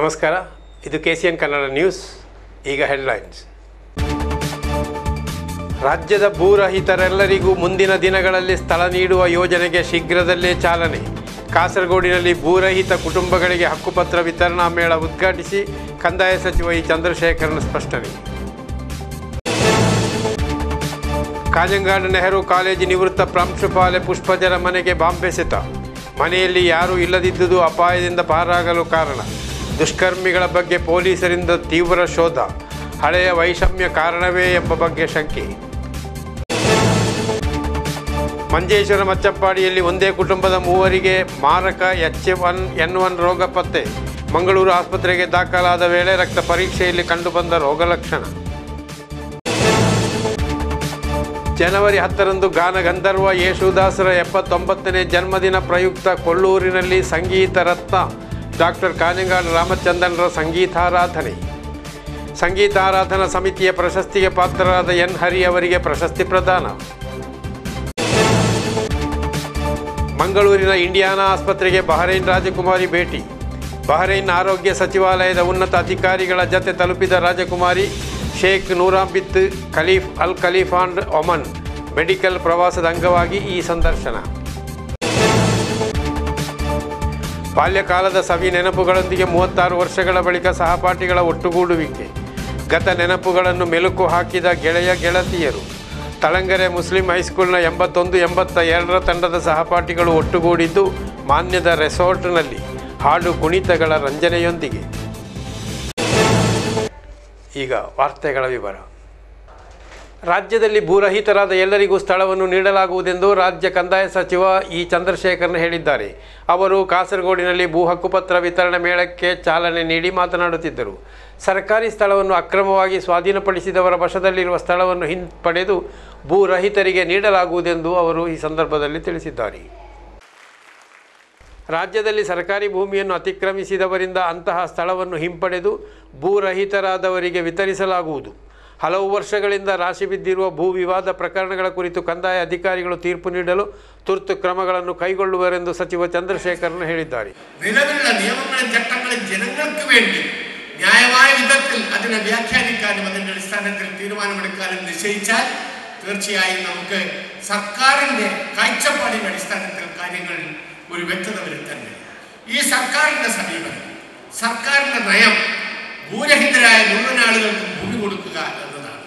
ನಮಸ್ಕಾರ, ಇದು KCN Kannada news. ಈಗ ಹೆಡ್ಲೈನ್ಸ್. ರಾಜ್ಯದ ಭೂರಹಿತರೆಲ್ಲರಿಗೂ ಮುಂದಿನ ದಿನಗಳಲ್ಲಿ ಸ್ಥಳ ನೀಡುವ ಯೋಜನೆಗೆ ಶೀಘ್ರದಲ್ಲೇ ಚಾಲನೆ. ಕಾಸರಗೋಡಿನಲ್ಲಿ ಭೂರಹಿತ ಕುಟುಂಬಗಳಿಗೆ ಹಕ್ಕುಪತ್ರ ವಿತರಣಾ ಮೇಳ ಉದ್ಘಾಟಿಸಿ ಕಂದಾಯ ಸಚಿವ ಇ ಚಂದ್ರಶೇಖರನ್ ಸ್ಪಷ್ಟನೆ. ಕಾಂಜಂಗಾಡ್ ನೆಹರು ಕಾಲೇಜು ನಿವೃತ್ತ ಪ್ರಾಂಶುಪಾಲೆ ಪುಷ್ಪಜರ ಮನೆಗೆ ಬಾಂಬ್ ಎಸೆತ. ಮನೆಯಲ್ಲಿ ಯಾರೂ ಇಲ್ಲದಿದ್ದುದು ಅಪಾಯದಿಂದ ಪಾರಾಗಲು ಕಾರಣ. ದುಷ್ಕರ್ಮಿಗಳ ಬಗ್ಗೆ ಪೊಲೀಸರಿಂದ ತೀವ್ರ ಶೋಧ. ಹಳೆಯ ವೈಷಮ್ಯ ಕಾರಣವೇ ಎಂಬ ಬಗ್ಗೆ ಶಂಕೆ. ಮಂಜೇಶ್ವರ ಮಚ್ಚಪ್ಪಾಡಿಯಲ್ಲಿ ಒಂದೇ ಕುಟುಂಬದ ಮೂವರಿಗೆ ಮಾರಕ H1N1 ರೋಗ ಪತ್ತೆ. ಮಂಗಳೂರು ಆಸ್ಪತ್ರೆಗೆ ದಾಖಲಾದ ವೇಳೆ ರಕ್ತ ಪರೀಕ್ಷೆಯಲ್ಲಿ ಕಂಡುಬಂದ ರೋಗ ಲಕ್ಷಣ. ಜನವರಿ 10ರಂದು ಗಾನಗಂಧರ್ವ ಯೇಸುದಾಸರ 79ನೇ ಜನ್ಮದಿನ ಪ್ರಯುಕ್ತ ಕೊಳ್ಳೂರಿನಲ್ಲಿ ಸಂಗೀತ ರತ್ನ ಡಾಕ್ಟರ್ ಕಾಂಜಂಗಾಡ್ ರಾಮಚಂದ್ರನ್ರ ಸಂಗೀತಾರಾಧನೆ. ಸಂಗೀತಾರಾಧನಾ ಸಮಿತಿಯ ಪ್ರಶಸ್ತಿಗೆ ಪಾತ್ರರಾದ N ಹರಿ ಅವರಿಗೆ ಪ್ರಶಸ್ತಿ ಪ್ರದಾನ. ಮಂಗಳೂರಿನ ಇಂಡಿಯಾನಾ ಆಸ್ಪತ್ರೆಗೆ ಬಹರೈನ್ ರಾಜಕುಮಾರಿ ಭೇಟಿ. ಬಹರೈನ್ ಆರೋಗ್ಯ ಸಚಿವಾಲಯದ ಉನ್ನತ ಅಧಿಕಾರಿಗಳ ಜತೆ ತಲುಪಿದ ರಾಜಕುಮಾರಿ ಶೇಖ್ ನೂರಾಬಿತ್ ಖಲೀಫ್ ಅಲ್ ಖಲೀಫಾಂಡ್ ಒಮನ್ ಮೆಡಿಕಲ್ ಪ್ರವಾಸದ ಅಂಗವಾಗಿ ಈ ಸಂದರ್ಶನ. ಬಾಲ್ಯಕಾಲದ ಸವಿ ನೆನಪುಗಳೊಂದಿಗೆ 36 ವರ್ಷಗಳ ಬಳಿಕ ಸಹಪಾಠಿಗಳ ಒಟ್ಟುಗೂಡುವಿಕೆ. ಗತ ನೆನಪುಗಳನ್ನು ಮೆಲುಕು ಹಾಕಿದ ಗೆಳೆಯ ಗೆಳತಿಯರು. ತಳಂಗೆರೆ ಮುಸ್ಲಿಂ ಹೈಸ್ಕೂಲ್ನ 81-82ರ ತಂಡದ ಸಹಪಾಠಿಗಳು ಒಟ್ಟುಗೂಡಿದ್ದು ಮಾನ್ಯದ ರೆಸಾರ್ಟ್ನಲ್ಲಿ ಹಾಡು ಕುಣಿತಗಳ ರಂಜನೆಯೊಂದಿಗೆ. ಈಗ ವಾರ್ತೆಗಳ ವಿವರ. ರಾಜ್ಯದಲ್ಲಿ ಭೂರಹಿತರಾದ ಎಲ್ಲರಿಗೂ ಸ್ಥಳವನ್ನು ನೀಡಲಾಗುವುದೆಂದು ರಾಜ್ಯ ಕಂದಾಯ ಸಚಿವ ಇ ಚಂದ್ರಶೇಖರನ್ ಹೇಳಿದ್ದಾರೆ. ಅವರು ಕಾಸರಗೋಡಿನಲ್ಲಿ ಭೂ ಹಕ್ಕುಪತ್ರ ವಿತರಣೆ ಮೇಳಕ್ಕೆ ಚಾಲನೆ ನೀಡಿ ಮಾತನಾಡುತ್ತಿದ್ದರು. ಸರ್ಕಾರಿ ಸ್ಥಳವನ್ನು ಅಕ್ರಮವಾಗಿ ಸ್ವಾಧೀನಪಡಿಸಿದವರ ವಶದಲ್ಲಿರುವ ಸ್ಥಳವನ್ನು ಹಿಂಪಡೆದು ಭೂರಹಿತರಿಗೆ ನೀಡಲಾಗುವುದೆಂದು ಅವರು ಈ ಸಂದರ್ಭದಲ್ಲಿ ತಿಳಿಸಿದ್ದಾರೆ. ರಾಜ್ಯದಲ್ಲಿ ಸರ್ಕಾರಿ ಭೂಮಿಯನ್ನು ಅತಿಕ್ರಮಿಸಿದವರಿಂದ ಅಂತಹ ಸ್ಥಳವನ್ನು ಹಿಂಪಡೆದು ಭೂರಹಿತರಾದವರಿಗೆ ವಿತರಿಸಲಾಗುವುದು. ಹಲವು ವರ್ಷಗಳಿಂದ ರಾಶಿ ಬಿದ್ದಿರುವ ಭೂ ವಿವಾದ ಪ್ರಕರಣಗಳ ಕುರಿತು ಕಂದಾಯ ಅಧಿಕಾರಿಗಳು ತೀರ್ಪು ನೀಡಲು ತುರ್ತು ಕ್ರಮಗಳನ್ನು ಕೈಗೊಳ್ಳುವರೆಂದು ಸಚಿವ ചന്ദ്രശേഖരൻ ಹೇಳಿದ್ದಾರೆ. നിലവിലുള്ള നിയമങ്ങളും ചട്ടങ്ങളും ജനങ്ങൾക്ക് വേണ്ടി ന്യായമായ വിധത്തിൽ അതിനെ വ്യാഖ്യാനിക്കാനും അതിൻ്റെ അടിസ്ഥാനത്തിൽ തീരുമാനമെടുക്കാനും നിശ്ചയിച്ചാൽ തീർച്ചയായും നമുക്ക് സർക്കാരിൻ്റെ കാഴ്ചപ്പാടിൻ്റെ അടിസ്ഥാനത്തിൽ കാര്യങ്ങളിൽ ഒരു വ്യക്തത വരുത്താൻ കഴിയും. ഈ സർക്കാരിൻ്റെ സമീപനം, സർക്കാരിൻ്റെ നയം ഭൂരഹിതരായ മുഴുവൻ ആളുകൾക്കും ഭൂമി കൊടുക്കുക എന്നതാണ്.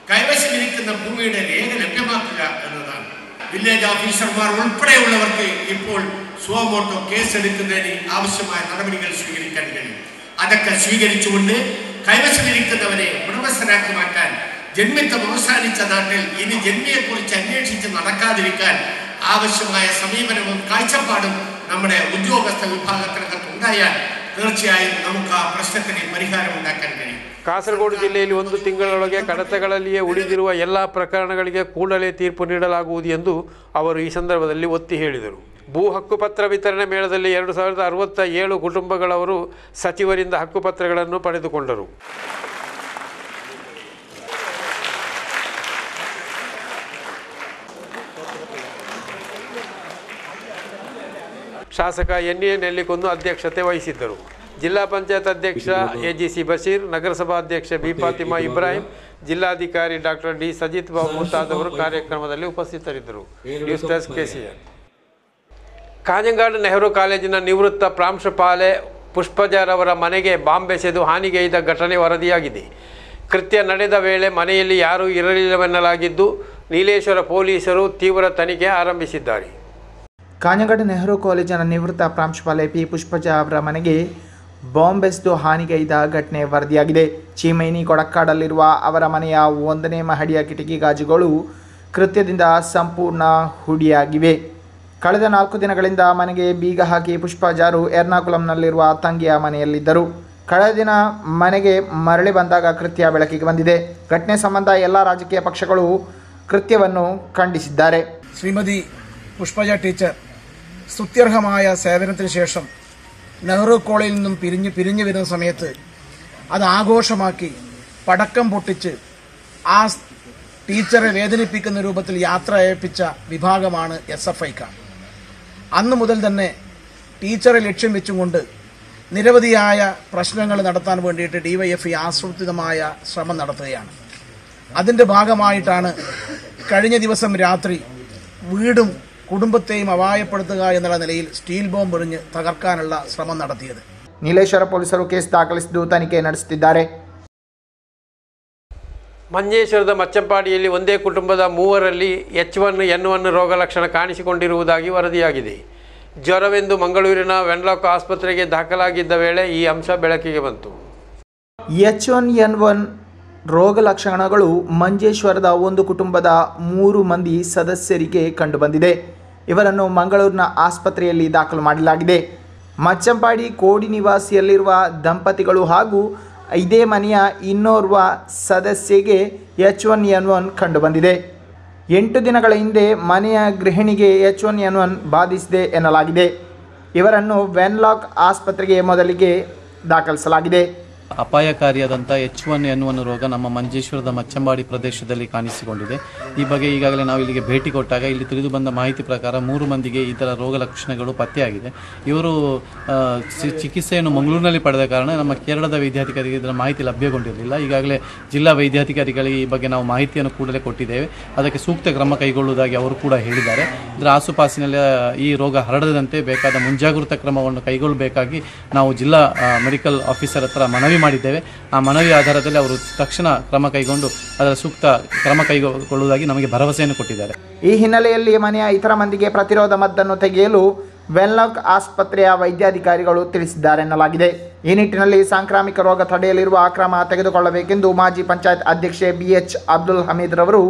കൈവശമിരിക്കുന്ന ഭൂമിയുടെ രേഖ ലഭ്യമാക്കുക എന്നതാണ്. വില്ലേജ് ഓഫീസർമാർ ഉൾപ്പെടെയുള്ളവർക്ക് ഇപ്പോൾ സുവമോട്ടോ കേസെടുക്കുന്നതിന് ആവശ്യമായ നടപടികൾ സ്വീകരിക്കാൻ കഴിയും. അതൊക്കെ സ്വീകരിച്ചുകൊണ്ട് കൈവശമിരിക്കുന്നവരെ ഉടമസ്ഥരാക്കി മാറ്റാൻ, ജന്മിത്വം അവസാനിച്ച നാട്ടിൽ ഇനി ജന്മിയെക്കുറിച്ച് അന്വേഷിച്ച് നടക്കാതിരിക്കാൻ ആവശ്യമായ സമീപനവും കാഴ്ചപ്പാടും നമ്മുടെ ഉദ്യോഗസ്ഥ വിഭാഗത്തിനകത്ത് ഉണ്ടായാൽ തീർച്ചയായും നമുക്ക് ആ പ്രശ്നത്തിന് പരിഹാരം ഉണ്ടാക്കാൻ കഴിയും. ಕಾಸರಗೋಡು ಜಿಲ್ಲೆಯಲ್ಲಿ 1 ತಿಂಗಳೊಳಗೆ ಕಡತಗಳಲ್ಲಿಯೇ ಉಳಿದಿರುವ ಎಲ್ಲ ಪ್ರಕರಣಗಳಿಗೆ ಕೂಡಲೇ ತೀರ್ಪು ನೀಡಲಾಗುವುದು ಎಂದು ಅವರು ಈ ಸಂದರ್ಭದಲ್ಲಿ ಒತ್ತಿ ಹೇಳಿದರು. ಭೂ ಹಕ್ಕುಪತ್ರ ವಿತರಣೆ ಮೇಳದಲ್ಲಿ 2067 ಕುಟುಂಬಗಳವರು ಸಚಿವರಿಂದ ಹಕ್ಕುಪತ್ರಗಳನ್ನು ಪಡೆದುಕೊಂಡರು. ಶಾಸಕ NA ನೆಲ್ಲಿಕುಂದು ಅಧ್ಯಕ್ಷತೆ ವಹಿಸಿದ್ದರು. ಜಿಲ್ಲಾ ಪಂಚಾಯತ್ ಅಧ್ಯಕ್ಷ AGC ಬಶೀರ್, ನಗರಸಭಾ ಅಧ್ಯಕ್ಷ B ಫಾತಿಮಾ ಇಬ್ರಾಹಿಂ, ಜಿಲ್ಲಾಧಿಕಾರಿ ಡಾಕ್ಟರ್ D ಸಜಿತ್ ಬಾಬು ಮುಂತಾದವರು ಕಾರ್ಯಕ್ರಮದಲ್ಲಿ ಉಪಸ್ಥಿತರಿದ್ದರು. News desk KCN. Kanhangad Nehru ಕಾಲೇಜಿನ ನಿವೃತ್ತ ಪ್ರಾಂಶುಪಾಲೆ ಪುಷ್ಪಜರವರ ಮನೆಗೆ ಬಾಂಬ್ ಎಸೆದು ಹಾನಿಗೈದ ಘಟನೆ ವರದಿಯಾಗಿದೆ. ಕೃತ್ಯ ನಡೆದ ವೇಳೆ ಮನೆಯಲ್ಲಿ ಯಾರೂ ಇರಲಿಲ್ಲವೆನ್ನಲಾಗಿದ್ದು ನೀಲೇಶ್ವರ ಪೊಲೀಸರು ತೀವ್ರ ತನಿಖೆ ಆರಂಭಿಸಿದ್ದಾರೆ. ಕಾಂಜಂಗಾಡ್ ನೆಹರು ಕಾಲೇಜಿನ ನಿವೃತ್ತ ಪ್ರಾಂಶುಪಾಲೆ P ಪುಷ್ಪಜ ಅವರ ಮನೆಗೆ ಬಾಂಬ್ ಎಸೆದು ಹಾನಿಗೈದ ಘಟನೆ ವರದಿಯಾಗಿದೆ. ಚೀಮೈನಿ ಕೊಡಕ್ಕಾಡಲ್ಲಿರುವ ಅವರ ಮನೆಯ 1ನೇ ಮಹಡಿಯ ಕಿಟಕಿ ಗಾಜುಗಳು ಕೃತ್ಯದಿಂದ ಸಂಪೂರ್ಣ ಹುಡಿಯಾಗಿವೆ. ಕಳೆದ 4 ದಿನಗಳಿಂದ ಮನೆಗೆ ಬೀಗ ಹಾಕಿ ಪುಷ್ಪಜಾರು ಎರ್ನಾಕುಲಂನಲ್ಲಿರುವ ತಂಗಿಯ ಮನೆಯಲ್ಲಿದ್ದರು. ಕಳೆದ ದಿನ ಮನೆಗೆ ಮರಳಿ ಬಂದಾಗ ಕೃತ್ಯ ಬೆಳಕಿಗೆ ಬಂದಿದೆ. ಘಟನೆ ಸಂಬಂಧ ಎಲ್ಲ ರಾಜಕೀಯ ಪಕ್ಷಗಳು കൃത്യವನ್ನು ಖಂಡಿಸಿದ್ದಾರೆ. ശ്രീമതി പുഷ്പജ ടീച്ചർ സ്തുത്യർഹമായ സേവനത്തിന് ശേഷം നെഹ്റു കോളേജിൽ നിന്നും പിരിഞ്ഞു വരുന്ന സമയത്ത് അത് ആഘോഷമാക്കി പടക്കം പൊട്ടിച്ച് ആ ടീച്ചറെ വേദനിപ്പിക്കുന്ന രൂപത്തിൽ യാത്ര അയപ്പിച്ച വിഭാഗമാണ് SFI. അന്ന് മുതൽ തന്നെ ടീച്ചറെ ലക്ഷ്യം വെച്ചുകൊണ്ട് നിരവധിയായ പ്രശ്നങ്ങൾ നടത്താൻ വേണ്ടിയിട്ട് ഡിവൈഎഫ്ഐ ആസൂത്രിതമായ ശ്രമം നടത്തുകയാണ്. അതിൻ്റെ ഭാഗമായിട്ടാണ് കഴിഞ്ഞ ദിവസം രാത്രി വീടും ಕುಟುಂಬತ್ತೆയും ಅಪಾಯಪಡುത്തുക എന്നുള്ള നിലയിൽ സ്റ്റീൽ ಬಾಂಬ್ ಎರಿഞ്ഞ് ತಗರ್ಕಾനുള്ള ശ്രമം നടത്തിയത്. ನೀಲೇಶ್ವರ ಪೊಲೀಸರು ಕೇಸ್ ದಾಖಲಿಸಿದ್ದು ತನಿಖೆ ನಡೆಸುತ್ತಿದ್ದಾರೆ. ಮಂಜೇಶ್ವರದ ಮಚ್ಚಂಪಾಡಿಯಲ್ಲಿ ಒಂದೇ ಕುಟುಂಬದ 3ರಲ್ಲಿ H1N1 ರೋಗ ಲಕ್ಷಣ ಕಾಣಿಸಿಕೊಂಡಿರುವುದಾಗಿ ವರದಿಯಾಗಿದೆ. ಜ್ವರವೆಂದು ಮಂಗಳೂರಿನ ವೆನ್ಲಾಕ್ ಆಸ್ಪತ್ರೆಗೆ ದಾಖಲಾಗಿದ್ದ ವೇಳೆ ಈ ಅಂಶ ಬೆಳಕಿಗೆ ಬಂತು. H1N1 ರೋಗ ಲಕ್ಷಣಗಳು ಮಂಜೇಶ್ವರದ ಒಂದು ಕುಟುಂಬದ 3 ಮಂದಿ ಸದಸ್ಯರಿಗೆ ಕಂಡುಬಂದಿದೆ. ಇವರನ್ನು ಮಂಗಳೂರಿನ ಆಸ್ಪತ್ರೆಯಲ್ಲಿ ದಾಖಲು ಮಾಡಲಾಗಿದೆ. ಮಚ್ಚಂಪಾಡಿ ಕೋಡಿ ನಿವಾಸಿಯಲ್ಲಿರುವ ದಂಪತಿಗಳು ಹಾಗೂ ಇದೇ ಮನೆಯ ಇನ್ನೋರ್ವ ಸದಸ್ಯೆಗೆ H1N1 ಕಂಡುಬಂದಿದೆ. 8 ದಿನಗಳ ಹಿಂದೆ ಮನೆಯ ಗೃಹಿಣಿಗೆ H1N1 ಬಾಧಿಸಿದೆ ಎನ್ನಲಾಗಿದೆ. ಇವರನ್ನು ವೆನ್ಲಾಕ್ ಆಸ್ಪತ್ರೆಗೆ ಮೊದಲಿಗೆ ದಾಖಲಿಸಲಾಗಿದೆ. ಅಪಾಯಕಾರಿಯಾದಂಥ H1N1 ರೋಗ ನಮ್ಮ ಮಂಜೇಶ್ವರದ ಮಚ್ಚಂಪಾಡಿ ಪ್ರದೇಶದಲ್ಲಿ ಕಾಣಿಸಿಕೊಂಡಿದೆ. ಈ ಬಗ್ಗೆ ಈಗಾಗಲೇ ನಾವು ಇಲ್ಲಿಗೆ ಭೇಟಿ ಕೊಟ್ಟಾಗ ಇಲ್ಲಿ ತಿಳಿದು ಬಂದ ಮಾಹಿತಿ ಪ್ರಕಾರ 3 ಮಂದಿಗೆ ಈ ಥರ ರೋಗ ಲಕ್ಷಣಗಳು ಪತ್ತೆಯಾಗಿದೆ. ಇವರು ಚಿಕಿತ್ಸೆಯನ್ನು ಮಂಗಳೂರಿನಲ್ಲಿ ಪಡೆದ ಕಾರಣ ನಮ್ಮ ಕೇರಳದ ವೈದ್ಯಾಧಿಕಾರಿಗೆ ಇದರ ಮಾಹಿತಿ ಲಭ್ಯಗೊಂಡಿರಲಿಲ್ಲ. ಈಗಾಗಲೇ ಜಿಲ್ಲಾ ವೈದ್ಯಾಧಿಕಾರಿಗಳಿಗೆ ಈ ಬಗ್ಗೆ ನಾವು ಮಾಹಿತಿಯನ್ನು ಕೂಡಲೇ ಕೊಟ್ಟಿದ್ದೇವೆ. ಅದಕ್ಕೆ ಸೂಕ್ತ ಕ್ರಮ ಕೈಗೊಳ್ಳುವುದಾಗಿ ಅವರು ಕೂಡ ಹೇಳಿದ್ದಾರೆ. ಇದರ ಆಸುಪಾಸಿನಲ್ಲಿ ಈ ರೋಗ ಹರಡದಂತೆ ಬೇಕಾದ ಮುಂಜಾಗೃತಾ ಕ್ರಮವನ್ನು ಕೈಗೊಳ್ಳಬೇಕಾಗಿ ನಾವು ಜಿಲ್ಲಾ ಮೆಡಿಕಲ್ ಆಫೀಸರ್ ಹತ್ರ ಮನವಿ ಮಾಡಿದ್ದೇವೆ. ಆ ಮನವಿ ಆಧಾರದಲ್ಲಿ ಅವರು ತಕ್ಷಣ ಕ್ರಮ ಕೈಗೊಂಡು ಅದರ ಸೂಕ್ತ ಕ್ರಮ ಕೈಗೊಳ್ಳುವುದಾಗಿ ನಮಗೆ ಭರವಸೆಯನ್ನು ಕೊಟ್ಟಿದ್ದಾರೆ. ಈ ಹಿನ್ನೆಲೆಯಲ್ಲಿ ಮನೆಯ ಇತರ ಮಂದಿಗೆ ಪ್ರತಿರೋಧ ಮದ್ದನ್ನು ತೆಗೆಯಲು ವೆನ್ಲಾಕ್ ಆಸ್ಪತ್ರೆಯ ವೈದ್ಯಾಧಿಕಾರಿಗಳು ತಿಳಿಸಿದ್ದಾರೆ ಎನ್ನಲಾಗಿದೆ. ಈ ನಿಟ್ಟಿನಲ್ಲಿ ಸಾಂಕ್ರಾಮಿಕ ರೋಗ ತಡೆಯಲಿರುವ ಕ್ರಮ ತೆಗೆದುಕೊಳ್ಳಬೇಕೆಂದು ಮಾಜಿ ಪಂಚಾಯತ್ ಅಧ್ಯಕ್ಷೆ BH ಅಬ್ದುಲ್ ಹಮೀದ್ ರವರು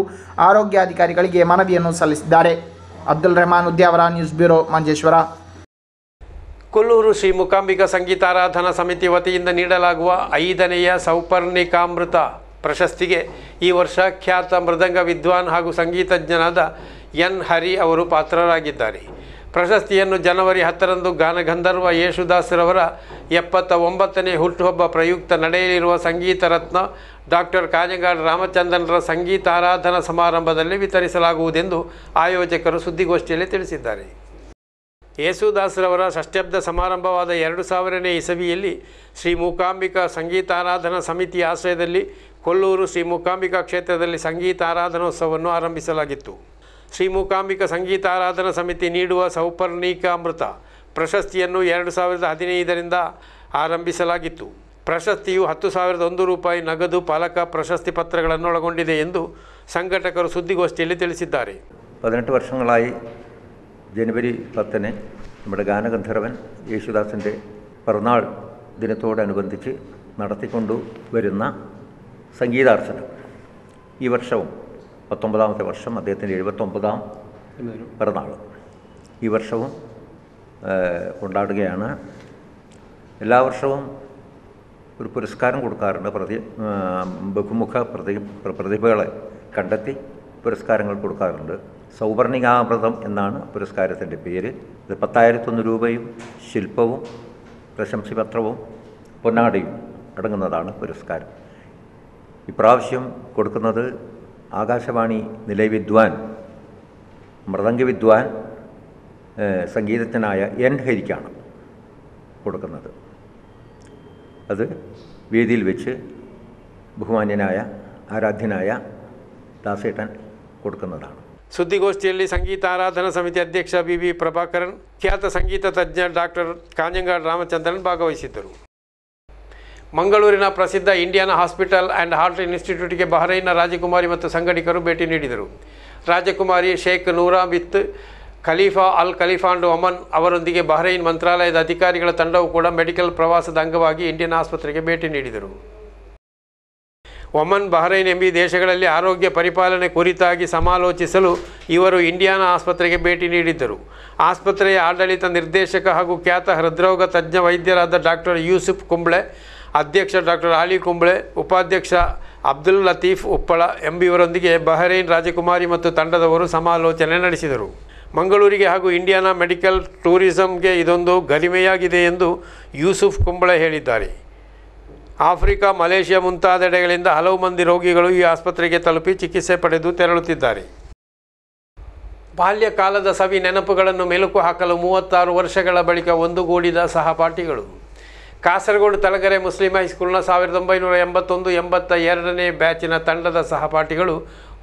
ಆರೋಗ್ಯಾಧಿಕಾರಿಗಳಿಗೆ ಮನವಿಯನ್ನು ಸಲ್ಲಿಸಿದ್ದಾರೆ. Abdul Rehman Udyavar, news bureau, Manjeshwar. ಕೊಲ್ಲೂರು ಶ್ರೀ ಮೂಕಾಂಬಿಕಾ ಸಂಗೀತಾರಾಧನಾ ಸಮಿತಿ ವತಿಯಿಂದ ನೀಡಲಾಗುವ 5ನೆಯ ಸೌಪರ್ಣಿಕಾಮೃತ ಪ್ರಶಸ್ತಿಗೆ ಈ ವರ್ಷ ಖ್ಯಾತ ಮೃದಂಗ ವಿದ್ವಾನ್ ಹಾಗೂ ಸಂಗೀತಜ್ಞನಾದ ಎನ್ ಹರಿ ಅವರು ಪಾತ್ರರಾಗಿದ್ದಾರೆ. ಪ್ರಶಸ್ತಿಯನ್ನು ಜನವರಿ 10ರಂದು ಗಾನಗಂಧರ್ವ ಯೇಸುದಾಸರವರ 79ನೇ ಹುಟ್ಟುಹಬ್ಬ ಪ್ರಯುಕ್ತ ನಡೆಯಲಿರುವ ಸಂಗೀತ ರತ್ನ ಡಾಕ್ಟರ್ ಕಾಂಜಂಗಾಡ್ ರಾಮಚಂದ್ರನ್ರ ಸಂಗೀತಾರಾಧನಾ ಸಮಾರಂಭದಲ್ಲಿ ವಿತರಿಸಲಾಗುವುದೆಂದು ಆಯೋಜಕರು ಸುದ್ದಿಗೋಷ್ಠಿಯಲ್ಲಿ ತಿಳಿಸಿದ್ದಾರೆ. ಯೇಸುದಾಸರವರ ಷಷ್ಠ್ಯಬ್ದ ಸಮಾರಂಭವಾದ 2000ನೇ ಇಸವಿಯಲ್ಲಿ ಶ್ರೀ ಮೂಕಾಂಬಿಕಾ ಸಂಗೀತಾರಾಧನಾ ಸಮಿತಿಯ ಆಶ್ರಯದಲ್ಲಿ ಕೊಲ್ಲೂರು ಶ್ರೀ ಮೂಕಾಂಬಿಕಾ ಕ್ಷೇತ್ರದಲ್ಲಿ ಸಂಗೀತಾರಾಧನೋತ್ಸವವನ್ನು ಆರಂಭಿಸಲಾಗಿತ್ತು. ಶ್ರೀ ಮೂಕಾಂಬಿಕಾ ಸಂಗೀತಾರಾಧನಾ ಸಮಿತಿ ನೀಡುವ ಸೌಪರ್ಣಿಕಾಮೃತ ಪ್ರಶಸ್ತಿಯನ್ನು 2015ರಿಂದ ಆರಂಭಿಸಲಾಗಿತ್ತು. ಪ್ರಶಸ್ತಿಯು 10,001 ರೂಪಾಯಿ ನಗದು ಪಾಲಕ ಪ್ರಶಸ್ತಿ ಪತ್ರಗಳನ್ನು ಒಳಗೊಂಡಿದೆ ಎಂದು ಸಂಘಟಕರು ಸುದ್ದಿಗೋಷ್ಠಿಯಲ್ಲಿ ತಿಳಿಸಿದ್ದಾರೆ. 18 വർഷങ്ങളായി ജനുവരി 10-ന് നമ്മുടെ ഗാനഗന്ധർവൻ യേശുദാസിൻ്റെ പിറന്നാൾ ദിനത്തോടനുബന്ധിച്ച് നടത്തിക്കൊണ്ടുവരുന്ന സംഗീതാർച്ചന ഈ വർഷവും 19ാമത്തെ വർഷം അദ്ദേഹത്തിൻ്റെ 79ാം പിറന്നാൾ ഈ വർഷവും കൊണ്ടാടുകയാണ്. എല്ലാ വർഷവും ഒരു പുരസ്കാരം കൊടുക്കാറുണ്ട്. ബഹുമുഖ പ്രതിഭകളെ കണ്ടെത്തി പുരസ്കാരങ്ങൾ കൊടുക്കാറുണ്ട്. സൗവർണികാമൃതം എന്നാണ് പുരസ്കാരത്തിൻ്റെ പേര്. ഇത് 10,001 രൂപയും ശില്പവും പ്രശംസിപത്രവും പൊന്നാടിയും അടങ്ങുന്നതാണ് പുരസ്കാരം. ഇപ്രാവശ്യം കൊടുക്കുന്നത് ആകാശവാണി നിലയവിദ്വാൻ മൃദംഗവിദ്വാൻ സംഗീതജ്ഞനായ എൻ ഹരിക്കാണ് കൊടുക്കുന്നത്. അത് വേദിയിൽ വെച്ച് ബഹുമാന്യനായ ആരാധ്യനായ ദാസേട്ടൻ കൊടുക്കുന്നതാണ്. ಸುದ್ದಿಗೋಷ್ಠಿಯಲ್ಲಿ ಸಂಗೀತಾರಾಧನಾ ಸಮಿತಿ ಅಧ್ಯಕ್ಷ BB ಪ್ರಭಾಕರನ್, ಖ್ಯಾತ ಸಂಗೀತ ತಜ್ಞ ಡಾಕ್ಟರ್ ಕಾಂಜಂಗಾಡ್ ರಾಮಚಂದ್ರನ್ ಭಾಗವಹಿಸಿದ್ದರು. ಮಂಗಳೂರಿನ ಪ್ರಸಿದ್ಧ ಇಂಡಿಯಾನಾ ಹಾಸ್ಪಿಟಲ್ ಆ್ಯಂಡ್ ಹಾರ್ಟ್ ಇನ್ಸ್ಟಿಟ್ಯೂಟ್ಗೆ ಬಹರೈನ್ನ ರಾಜಕುಮಾರಿ ಮತ್ತು ಸಂಗಡಿಗರು ಭೇಟಿ ನೀಡಿದರು. ರಾಜಕುಮಾರಿ ಶೇಖ್ ನೂರಾ ಬಿತ್ ಖಲೀಫಾ ಅಲ್ ಖಲೀಫಾಂಡ್ ಒಮನ್ ಅವರೊಂದಿಗೆ ಬಹರೈನ್ ಮಂತ್ರಾಲಯದ ಅಧಿಕಾರಿಗಳ ತಂಡವು ಕೂಡ ಮೆಡಿಕಲ್ ಪ್ರವಾಸದ ಅಂಗವಾಗಿ ಇಂಡಿಯನ್ ಆಸ್ಪತ್ರೆಗೆ ಭೇಟಿ ನೀಡಿದರು. ಒಮನ್, ಬಹರೈನ್ ಎಂಬೀ ದೇಶಗಳಲ್ಲಿ ಆರೋಗ್ಯ ಪರಿಪಾಲನೆ ಕುರಿತಾಗಿ ಸಮಾಲೋಚಿಸಲು ಇವರು ಇಂಡಿಯಾನಾ ಆಸ್ಪತ್ರೆಗೆ ಭೇಟಿ ನೀಡಿದ್ದರು. ಆಸ್ಪತ್ರೆಯ ಆಡಳಿತ ನಿರ್ದೇಶಕ ಹಾಗೂ ಖ್ಯಾತ ಹೃದ್ರೋಗ ತಜ್ಞ ವೈದ್ಯರಾದ ಡಾಕ್ಟರ್ ಯೂಸುಫ್ ಕುಂಬ್ಳೆ, ಅಧ್ಯಕ್ಷ ಡಾಕ್ಟರ್ ಆಲಿ ಕುಂಬ್ಳೆ, ಉಪಾಧ್ಯಕ್ಷ ಅಬ್ದುಲ್ ಲತೀಫ್ ಉಪ್ಪಳ ಎಂಬಿವರೊಂದಿಗೆ ಬಹರೈನ್ ರಾಜಕುಮಾರಿ ಮತ್ತು ತಂಡದವರು ಸಮಾಲೋಚನೆ ನಡೆಸಿದರು. ಮಂಗಳೂರಿಗೆ ಹಾಗೂ ಇಂಡಿಯಾನಾ ಮೆಡಿಕಲ್ ಟೂರಿಸಂಗೆ ಇದೊಂದು ಗರಿಮೆಯಾಗಿದೆ ಎಂದು ಯೂಸುಫ್ ಕುಂಬ್ಳೆ ಹೇಳಿದ್ದಾರೆ. ಆಫ್ರಿಕಾ, ಮಲೇಷಿಯಾ ಮುಂತಾದೆಡೆಗಳಿಂದ ಹಲವು ಮಂದಿ ರೋಗಿಗಳು ಈ ಆಸ್ಪತ್ರೆಗೆ ತಲುಪಿ ಚಿಕಿತ್ಸೆ ಪಡೆದು ತೆರಳುತ್ತಿದ್ದಾರೆ. ಬಾಲ್ಯಕಾಲದ ಸವಿ ನೆನಪುಗಳನ್ನು ಮೆಲುಕು ಹಾಕಲು 36 ವರ್ಷಗಳ ಬಳಿಕ ಒಂದುಗೂಡಿದ ಸಹಪಾಠಿಗಳು. ಕಾಸರಗೋಡು ತಲಗೆರೆ ಮುಸ್ಲಿಂ ಹೈಸ್ಕೂಲ್ನ 1981-82ನೇ ಬ್ಯಾಚಿನ ತಂಡದ ಸಹಪಾಠಿಗಳು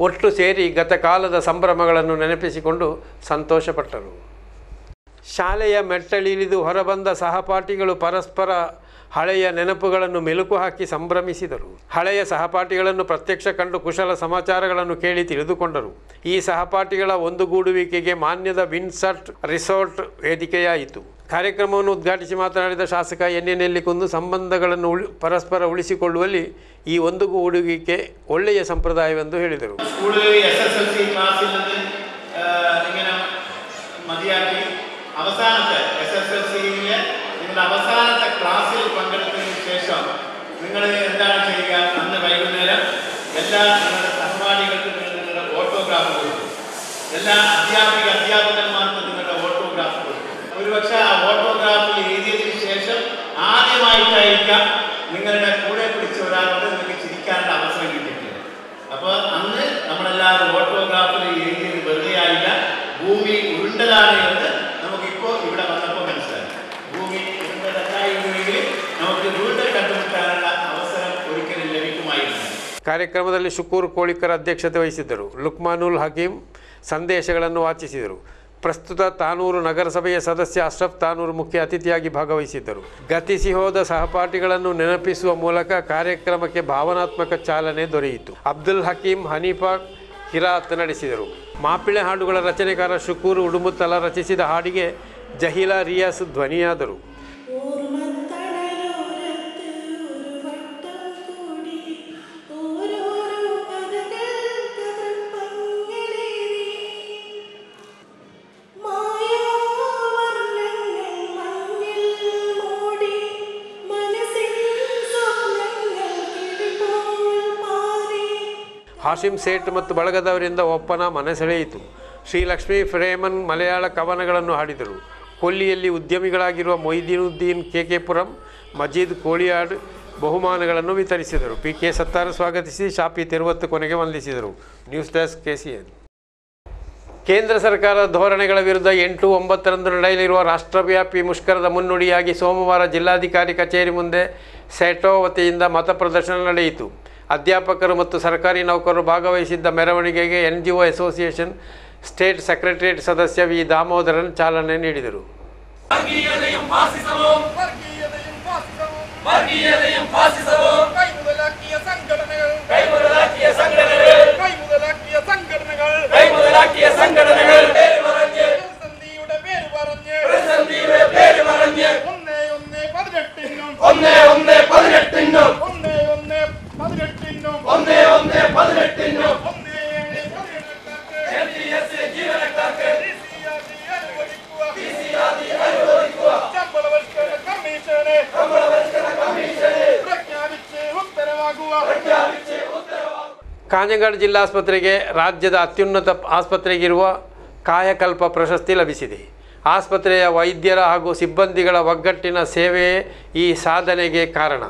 ಒಟ್ಟು ಸೇರಿ ಗತಕಾಲದ ಸಂಭ್ರಮಗಳನ್ನು ನೆನಪಿಸಿಕೊಂಡು ಸಂತೋಷಪಟ್ಟರು. ಶಾಲೆಯ ಮೆಟ್ಟಲಿಳಿದು ಹೊರಬಂದ ಸಹಪಾಠಿಗಳು ಪರಸ್ಪರ ಹಳೆಯ ನೆನಪುಗಳನ್ನು ಮೆಲುಕು ಹಾಕಿ ಸಂಭ್ರಮಿಸಿದರು. ಹಳೆಯ ಸಹಪಾಠಿಗಳನ್ನು ಪ್ರತ್ಯಕ್ಷ ಕಂಡು ಕುಶಲ ಸಮಾಚಾರಗಳನ್ನು ಕೇಳಿ ತಿಳಿದುಕೊಂಡರು. ಈ ಸಹಪಾಠಿಗಳ ಒಂದುಗೂಡುವಿಕೆಗೆ ಮಾನ್ಯದ ವಿನ್ಸರ್ಟ್ ರಿಸಾರ್ಟ್ ವೇದಿಕೆಯಾಯಿತು. ಕಾರ್ಯಕ್ರಮವನ್ನು ಉದ್ಘಾಟಿಸಿ ಮಾತನಾಡಿದ ಶಾಸಕ ಎನ್ ನೆಲ್ಲಿಕುಂದು ಸಂಬಂಧಗಳನ್ನು ಪರಸ್ಪರ ಉಳಿಸಿಕೊಳ್ಳುವಲ್ಲಿ ಈ ಒಂದುಗೂಡುವಿಕೆ ಒಳ್ಳೆಯ ಸಂಪ್ರದಾಯವೆಂದು ಹೇಳಿದರು. അവസാനത്തെ ക്ലാസ്സിൽ പങ്കെടുത്തതിന് ശേഷം നിങ്ങൾ എന്താണ് ചെയ്യുക? അന്ന് വൈകുന്നേരം എല്ലാ നിങ്ങളുടെ സഹപാഠികൾക്കും നിങ്ങളുടെ ഓട്ടോഗ്രാഫ് കൊടുക്കും. എല്ലാ അധ്യാപകന്മാർക്കും നിങ്ങളുടെ ഓട്ടോഗ്രാഫ് കൊടുക്കും. ഒരുപക്ഷെ ആ ഓട്ടോഗ്രാഫിൽ എഴുതിയതിന് ശേഷം ആദ്യമായിട്ടായിരിക്കാം നിങ്ങളുടെ കൂടെ പിടിച്ച ഒരാളോട് നിങ്ങൾക്ക് ചിരിക്കാനുള്ള അവസരം കിട്ടിയിട്ടില്ല. അപ്പോൾ അന്ന് നമ്മളെല്ലാവരും ഓട്ടോഗ്രാഫിൽ എഴുതിയത് വെറുതെ ആയില്ല, ഭൂമി ഉരുണ്ടതാണ് എന്ന് നമുക്കിപ്പോൾ ഇവിടെ വന്നപ്പോൾ മനസ്സിലായി. ഭൂമി നമുക്ക് വീണ്ടും കണ്ടുമുട്ടാനുള്ള അവസരം ഒരിക്കലും ലഭിക്കുമായിരുന്നു. ಕಾರ್ಯಕ್ರಮದಲ್ಲಿ ಶುಕೂರ್ ಕೋಳಿಕರ್ ಅಧ್ಯಕ್ಷತೆ ವಹಿಸಿದ್ದರು. ಲುಕ್ಮಾನುಲ್ ಹಕೀಂ ಸಂದೇಶಗಳನ್ನು ವಾಚಿಸಿದರು. ಪ್ರಸ್ತುತ ತಾನೂರು ನಗರಸಭೆಯ ಸದಸ್ಯ ಅಶ್ರಫ್ ತಾನೂರು ಮುಖ್ಯ ಅತಿಥಿಯಾಗಿ ಭಾಗವಹಿಸಿದ್ದರು. ಗತಿಸಿ ಹೋದ ಸಹಪಾಠಿಗಳನ್ನು ನೆನಪಿಸುವ ಮೂಲಕ ಕಾರ್ಯಕ್ರಮಕ್ಕೆ ಭಾವನಾತ್ಮಕ ಚಾಲನೆ ದೊರೆಯಿತು. ಅಬ್ದುಲ್ ಹಕೀಂ ಹನೀಫಾ ಕಿರಾತ್ ನಡೆಸಿದರು. ಮಾಪಿಳೆ ಹಾಡುಗಳ ರಚನೆಕಾರ ಶುಕೂರ್ ಉಡುಮುತ್ತಲ ರಚಿಸಿದ ಹಾಡಿಗೆ ಜಹೀಲಾ ರಿಯಾಸ್ ಧ್ವನಿಯಾದರು. ಹಾಶಿಂ ಸೇಠ್ ಮತ್ತು ಬಳಗದವರಿಂದ ಒಪ್ಪನ ಮನಸೆಳೆಯಿತು. ಶ್ರೀಲಕ್ಷ್ಮೀ ಫ್ರೇಮನ್ ಮಲಯಾಳ ಕವನಗಳನ್ನು ಹಾಡಿದರು. ಕೊಲ್ಲಿಯಲ್ಲಿ ಉದ್ಯಮಿಗಳಾಗಿರುವ ಮೊಯ್ದೀನುದ್ದೀನ್ ಕೆಕೆಪುರಂ, ಮಜೀದ್ ಕೋಳಿಯಾಡ್ ಬಹುಮಾನಗಳನ್ನು ವಿತರಿಸಿದರು. PK ಸತ್ತಾರ್ ಸ್ವಾಗತಿಸಿ ಶಾಪಿ ತಿರುವತ್ತು ಕೊನೆಗೆ ವಂದಿಸಿದರು. News desk KCN. ಕೇಂದ್ರ ಸರ್ಕಾರದ ಧೋರಣೆಗಳ ವಿರುದ್ಧ 8-9ರಂದು ನಡೆಯಲಿರುವ ರಾಷ್ಟ್ರವ್ಯಾಪಿ ಮುಷ್ಕರದ ಮುನ್ನುಡಿಯಾಗಿ ಸೋಮವಾರ ಜಿಲ್ಲಾಧಿಕಾರಿ ಕಚೇರಿ ಮುಂದೆ ಸೆಟೋ ವತಿಯಿಂದ ಮತ ಪ್ರದರ್ಶನ ನಡೆಯಿತು. ಅಧ್ಯಾಪಕರು ಮತ್ತು ಸರ್ಕಾರಿ ನೌಕರರು ಭಾಗವಹಿಸಿದ್ದ ಮೆರವಣಿಗೆಗೆ NGO ಅಸೋಸಿಯೇಷನ್ ಸ್ಟೇಟ್ ಸೆಕ್ರೆಟರಿಯೇಟ್ ಸದಸ್ಯ ವಿ ದಾಮೋದರನ್ ಚಾಲನೆ ನೀಡಿದರು. ಕಾಂಜಂಗಾಡ್ ಜಿಲ್ಲಾಸ್ಪತ್ರೆಗೆ ರಾಜ್ಯದ ಅತ್ಯುನ್ನತ ಆಸ್ಪತ್ರೆಗಿರುವ ಕಾಯಕಲ್ಪ ಪ್ರಶಸ್ತಿ ಲಭಿಸಿದೆ. ಆಸ್ಪತ್ರೆಯ ವೈದ್ಯರ ಹಾಗೂ ಸಿಬ್ಬಂದಿಗಳ ಒಗ್ಗಟ್ಟಿನ ಸೇವೆಯೇ ಈ ಸಾಧನೆಗೆ ಕಾರಣ.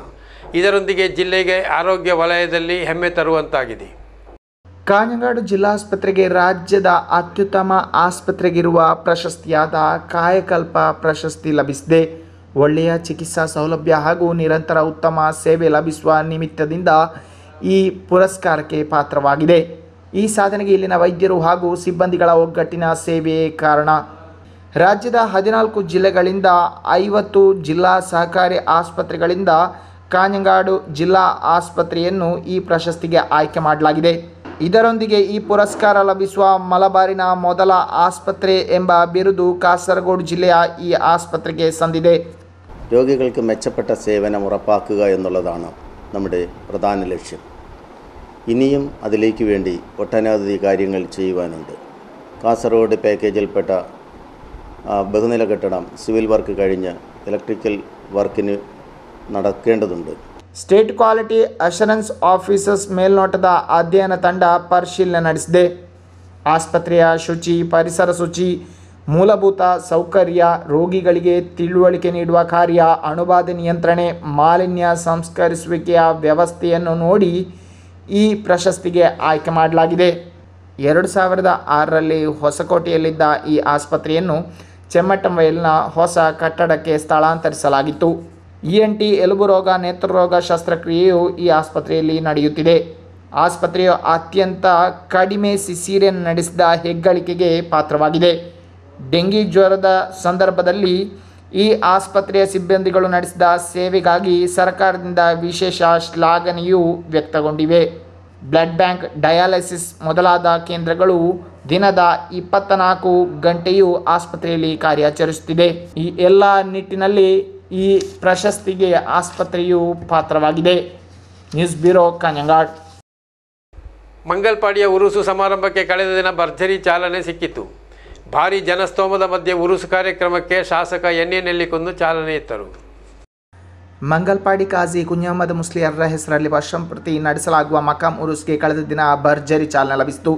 ಇದರೊಂದಿಗೆ ಜಿಲ್ಲೆಗೆ ಆರೋಗ್ಯ ವಲಯದಲ್ಲಿ ಹೆಮ್ಮೆ ತರುವಂತಾಗಿದೆ. ಕಾಂಜಂಗಾಡು ಜಿಲ್ಲಾಸ್ಪತ್ರೆಗೆ ರಾಜ್ಯದ ಅತ್ಯುತ್ತಮ ಆಸ್ಪತ್ರೆಗಿರುವ ಪ್ರಶಸ್ತಿಯಾದ ಕಾಯಕಲ್ಪ ಪ್ರಶಸ್ತಿ ಲಭಿಸಿದೆ. ಒಳ್ಳೆಯ ಚಿಕಿತ್ಸಾ ಸೌಲಭ್ಯ ಹಾಗೂ ನಿರಂತರ ಉತ್ತಮ ಸೇವೆ ಲಭಿಸುವ ನಿಮಿತ್ತದಿಂದ ಈ ಪುರಸ್ಕಾರಕ್ಕೆ ಪಾತ್ರವಾಗಿದೆ. ಈ ಸಾಧನೆಗೆ ಇಲ್ಲಿನ ವೈದ್ಯರು ಹಾಗೂ ಸಿಬ್ಬಂದಿಗಳ ಒಗ್ಗಟ್ಟಿನ ಸೇವೆಯೇ ಕಾರಣ. ರಾಜ್ಯದ 14 ಜಿಲ್ಲೆಗಳಿಂದ 50 ಜಿಲ್ಲಾ ಸಹಕಾರಿ ಆಸ್ಪತ್ರೆಗಳಿಂದ ಕಾಂಜಂಗಾಡು ಜಿಲ್ಲಾ ಆಸ್ಪತ್ರೆಯನ್ನು ಈ ಪ್ರಶಸ್ತಿಗೆ ಆಯ್ಕೆ ಮಾಡಲಾಗಿದೆ. ಇದರೊಂದಿಗೆ ಈ ಪುರಸ್ಕಾರ ಲಭಿಸುವ ಮಲಬಾರಿನ ಮೊದಲ ആസ്പത്രി ಎಂಬ ಬಿರುದು കാസർഗോഡ് ജില്ലയ ഈ ആസ്പത്രിക്ക് ಸಂದಿದೆ. രോഗികൾക്ക് മെച്ചപ്പെട്ട സേവനം ഉറപ്പാക്കുക എന്നുള്ളതാണ് നമ്മുടെ പ്രധാന ലക്ഷ്യം. ഇനിയും അതിലേക്ക് വേണ്ടി ഒട്ടനവധി കാര്യങ്ങൾ ചെയ്യുവാനുണ്ട്. കാസർഗോഡ് പാക്കേജിൽപ്പെട്ട ബഹുനില കെട്ടിടം സിവിൽ വർക്ക് കഴിഞ്ഞ് ഇലക്ട്രിക്കൽ വർക്കിന് നടക്കേണ്ടതുണ്ട്. ಸ್ಟೇಟ್ ಕ್ವಾಲಿಟಿ ಅಶ್ಯೂರೆನ್ಸ್ ಆಫೀಸರ್ಸ್ ಮೇಲ್ನೋಟದ ಅಧ್ಯಯನ ತಂಡ ಪರಿಶೀಲನೆ ನಡೆಸಿದೆ. ಆಸ್ಪತ್ರೆಯ ಶುಚಿ, ಪರಿಸರ ಶುಚಿ, ಮೂಲಭೂತ ಸೌಕರ್ಯ, ರೋಗಿಗಳಿಗೆ ತಿಳುವಳಿಕೆ ನೀಡುವ ಕಾರ್ಯ, ಅಣುಬಾಧೆ ನಿಯಂತ್ರಣೆ, ಮಾಲಿನ್ಯ ಸಂಸ್ಕರಿಸುವಿಕೆಯ ವ್ಯವಸ್ಥೆಯನ್ನು ನೋಡಿ ಈ ಪ್ರಶಸ್ತಿಗೆ ಆಯ್ಕೆ ಮಾಡಲಾಗಿದೆ. 2006ರಲ್ಲಿ ಹೊಸಕೋಟೆಯಲ್ಲಿದ್ದ ಈ ಆಸ್ಪತ್ರೆಯನ್ನು ಚೆಮ್ಮಟ್ಟಂವಯಲ್ನ ಹೊಸ ಕಟ್ಟಡಕ್ಕೆ ಸ್ಥಳಾಂತರಿಸಲಾಗಿತ್ತು. ENT ಎಲುಬು ರೋಗ ನೇತ್ರರೋಗ ಶಸ್ತ್ರಕ್ರಿಯೆಯು ಈ ಆಸ್ಪತ್ರೆಯಲ್ಲಿ ನಡೆಯುತ್ತಿದೆ. ಆಸ್ಪತ್ರೆಯು ಅತ್ಯಂತ ಕಡಿಮೆ ಸಿಸೇರಿಯನ್ ನಡೆಸಿದ ಹೆಗ್ಗಳಿಕೆಗೆ ಪಾತ್ರವಾಗಿದೆ. ಡೆಂಗಿ ಜ್ವರದ ಸಂದರ್ಭದಲ್ಲಿ ಈ ಆಸ್ಪತ್ರೆಯ ಸಿಬ್ಬಂದಿಗಳು ನಡೆಸಿದ ಸೇವೆಗಾಗಿ ಸರ್ಕಾರದಿಂದ ವಿಶೇಷ ಶ್ಲಾಘನೆಯೂ ವ್ಯಕ್ತಗೊಂಡಿವೆ. ಬ್ಲಡ್ ಬ್ಯಾಂಕ್, ಡಯಾಲಿಸಿಸ್ ಮೊದಲಾದ ಕೇಂದ್ರಗಳು ದಿನದ 24 ಗಂಟೆಯೂ ಆಸ್ಪತ್ರೆಯಲ್ಲಿ ಕಾರ್ಯಾಚರಿಸುತ್ತಿದೆ. ಈ ಎಲ್ಲ ನಿಟ್ಟಿನಲ್ಲಿ ಈ ಪ್ರಶಸ್ತಿಗೆ ಆಸ್ಪತ್ರೆಯು ಪಾತ್ರವಾಗಿದೆ. News bureau, Kanhangad. ಮಂಗಲ್ಪಾಡಿಯ ಉರುಸು ಸಮಾರಂಭಕ್ಕೆ ಕಳೆದ ದಿನ ಭರ್ಜರಿ ಚಾಲನೆ ಸಿಕ್ಕಿತು. ಭಾರೀ ಜನಸ್ತೋಮದ ಮಧ್ಯೆ ಉರುಸು ಕಾರ್ಯಕ್ರಮಕ್ಕೆ ಶಾಸಕ ಎನ್.ಎ. ನೆಲ್ಲಿಕುಂದು ಚಾಲನೆ ಇತ್ತರು. ಮಂಗಲ್ಪಾಡಿ ಕಾಜಿ ಕುഞ്ഞഹಮ್ಮದ್ ಮುಸ್ಲಿಯರ ಹೆಸರಲ್ಲಿ ವರ್ಷಂಪ್ರತಿ ನಡೆಸಲಾಗುವ ಮಕಾಂ ಉರುಸ್ಗೆ ಕಳೆದ ದಿನ ಭರ್ಜರಿ ಚಾಲನೆ ಲಭಿಸಿತು.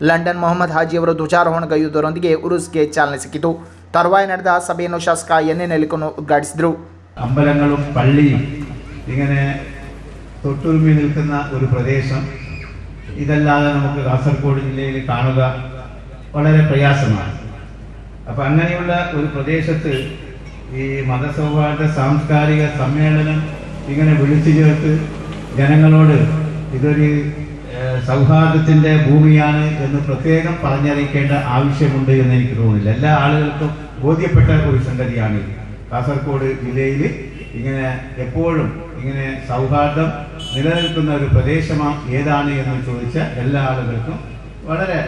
ಲಂಡನ್ ಮೊಹಮ್ಮದ್ ಹಾಜಿಯವರು ಧ್ವಜಾರೋಹಣಗೈಯುವುದರೊಂದಿಗೆ ಉರುಸ್ಗೆ ಚಾಲನೆ ಸಿಕ್ಕಿತು. ತರುವಾಯ ನಡೆದ ಸಭೆಯನ್ನು ಶಾಸಕ ಎನ್.ಎ. ನೆಲ್ಲಿಕುಂದು ಉದ್ಘಾಟಿಸಿದರು. അമ്പലങ്ങളും പള്ളിയും ഇങ്ങനെ തൊട്ടുരുമി നിൽക്കുന്ന ഒരു പ്രദേശം ഇതല്ലാതെ നമുക്ക് കാസർഗോഡ് ജില്ലയിൽ കാണുക വളരെ പ്രയാസമാണ്. അപ്പം അങ്ങനെയുള്ള ഒരു പ്രദേശത്ത് ഈ മതസൗഹാർദ്ദ സാംസ്കാരിക സമ്മേളനം ഇങ്ങനെ വിളിച്ചു ചേർത്ത് ജനങ്ങളോട് ഇതൊരു സൗഹാർദ്ദത്തിൻ്റെ ഭൂമിയാണ് എന്ന് പ്രത്യേകം പറഞ്ഞറിയിക്കേണ്ട ആവശ്യമുണ്ട് എന്ന് എനിക്ക് തോന്നുന്നില്ല. എല്ലാ ആളുകൾക്കും ബോധ്യപ്പെട്ട ഒരു സംഗതിയാണ്. കാസർഗോഡ് ജില്ലയിൽ ഇങ്ങനെ എപ്പോഴും ഇങ്ങനെ സൗഹാർദ്ദം നിലനിൽക്കുന്ന ഒരു പ്രദേശമാണ് ഏതാണ് എന്ന് ചോദിച്ച എല്ലാ ആളുകൾക്കും വളരെ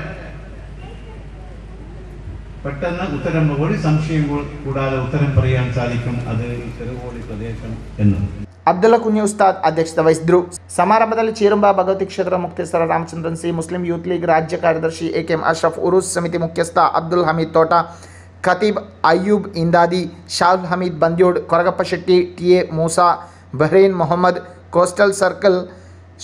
പെട്ടെന്ന് ഉത്തരം, ഒരു സംശയം കൂടാതെ ഉത്തരം പറയാൻ സാധിക്കും. അത് ചെറുകോടി പ്രദേശം എന്നും. ಅಬ್ದುಲ್ಲಾ ಕುಂಜಿ ಉಸ್ತಾದ್ ಅಧ್ಯಕ್ಷತೆ ವಹಿಸಿದರು. ಸಮಾರಂಭದಲ್ಲಿ ಚೇರುಂಬ ಭಗವತಿ ಕ್ಷೇತ್ರ Mukteshwara Ramachandran C, Muslim youth league ರಾಜ್ಯ ಕಾರ್ಯದರ್ಶಿ ಎ.ಕೆ.ಎಂ. ಅಶ್ರಫ್, ಉರುಸ್ ಸಮಿತಿ ಮುಖ್ಯಸ್ಥ ಅಬ್ದುಲ್ ಹಮೀದ್ ತೋಟ, ಖತೀಬ್ ಅಯ್ಯೂಬ್ ಇಂದಾದಿ, Shahul Hameed Bandiyod, Koragappa Shetty, T A. Moosa, Bahrain Mohammed, coastal circle